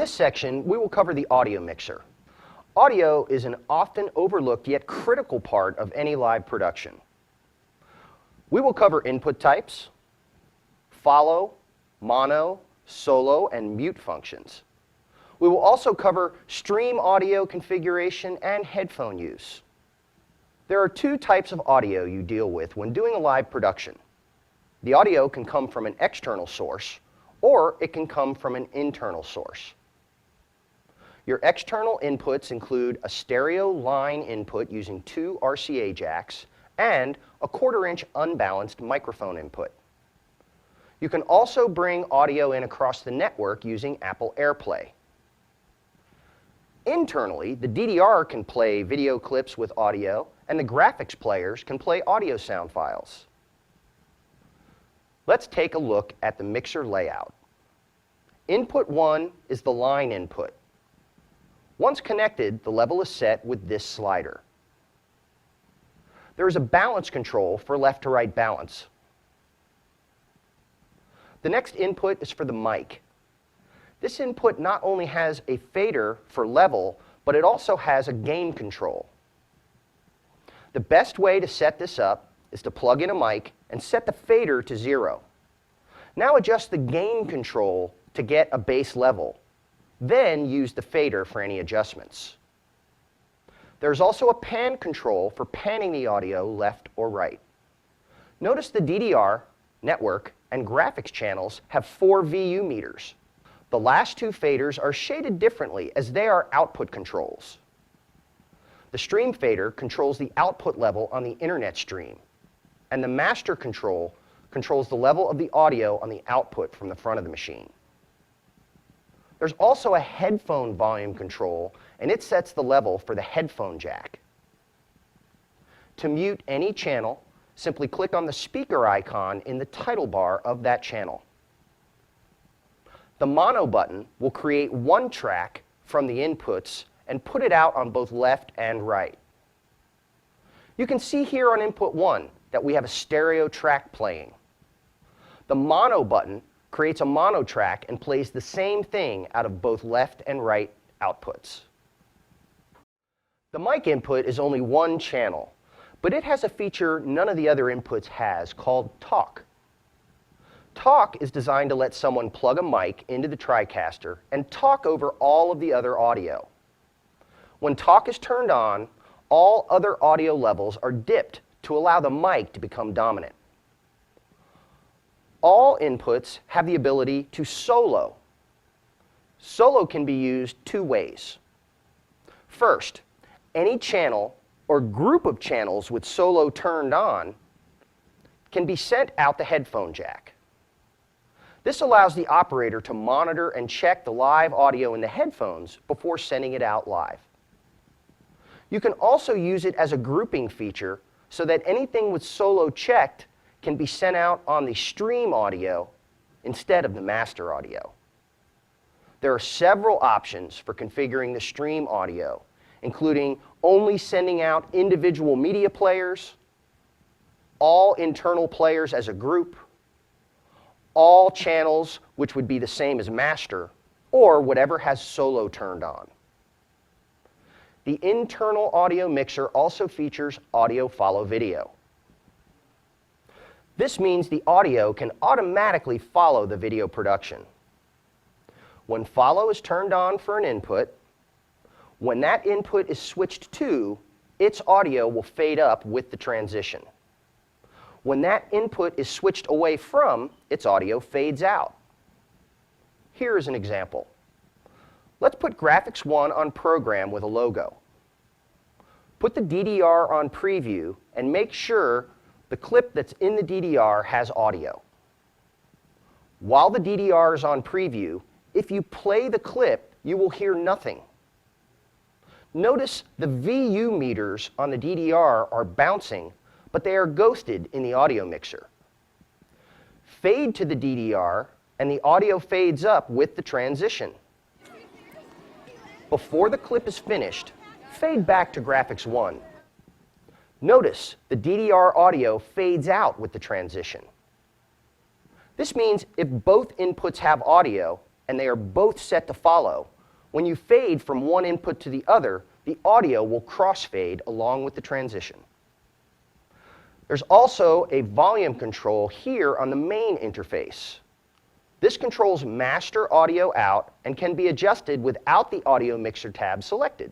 this section, we will cover the audio mixer. Audio is an often overlooked yet critical part of any live production. We will cover input types, follow, mono, solo, and mute functions. We will also cover stream audio configuration and headphone use. There are two types of audio you deal with when doing a live production. The audio can come from an external source, or it can come from an internal source. Your external inputs include a stereo line input using 2 RCA jacks and a 1/4-inch unbalanced microphone input. You can also bring audio in across the network using Apple AirPlay. Internally, the DDR can play video clips with audio, and the graphics players can play audio sound files. Let's take a look at the mixer layout. Input 1 is the line input. Once connected, the level is set with this slider. There is a balance control for left to right balance. The next input is for the mic. This input not only has a fader for level, but it also has a gain control. The best way to set this up is to plug in a mic and set the fader to 0. Now adjust the gain control to get a bass level. Then use the fader for any adjustments. There's also a pan control for panning the audio left or right. Notice the DDR, network, and graphics channels have 4 VU meters. The last 2 faders are shaded differently as they are output controls. The stream fader controls the output level on the internet stream, and the master control controls the level of the audio on the output from the front of the machine. There's also a headphone volume control, and it sets the level for the headphone jack. To mute any channel, simply click on the speaker icon in the title bar of that channel. The mono button will create one track from the inputs and put it out on both left and right. You can see here on input 1 that we have a stereo track playing. The mono button creates a mono track and plays the same thing out of both left and right outputs. The mic input is only one channel, but it has a feature none of the other inputs has called talk. Talk is designed to let someone plug a mic into the TriCaster and talk over all of the other audio. When talk is turned on, all other audio levels are dipped to allow the mic to become dominant. All inputs have the ability to solo. Solo can be used 2 ways. First, any channel or group of channels with solo turned on can be sent out the headphone jack. This allows the operator to monitor and check the live audio in the headphones before sending it out live. You can also use it as a grouping feature so that anything with solo checked can be sent out on the stream audio instead of the master audio. There are several options for configuring the stream audio, including only sending out individual media players, all internal players as a group, all channels, which would be the same as master, or whatever has solo turned on. The internal audio mixer also features audio follow video. This means the audio can automatically follow the video production. When follow is turned on for an input, when that input is switched to, its audio will fade up with the transition. When that input is switched away from, its audio fades out. Here is an example. Let's put Graphics 1 on program with a logo. Put the DDR on preview and make sure the clip that's in the DDR has audio. While the DDR is on preview, if you play the clip, you will hear nothing. Notice the VU meters on the DDR are bouncing, but they are ghosted in the audio mixer. Fade to the DDR, and the audio fades up with the transition. Before the clip is finished, fade back to Graphics 1. Notice the DDR audio fades out with the transition. This means if both inputs have audio and they are both set to follow, When you fade from one input to the other, the audio will crossfade along with the transition. There's also a volume control here on the main interface. This controls master audio out and can be adjusted without the audio mixer tab selected.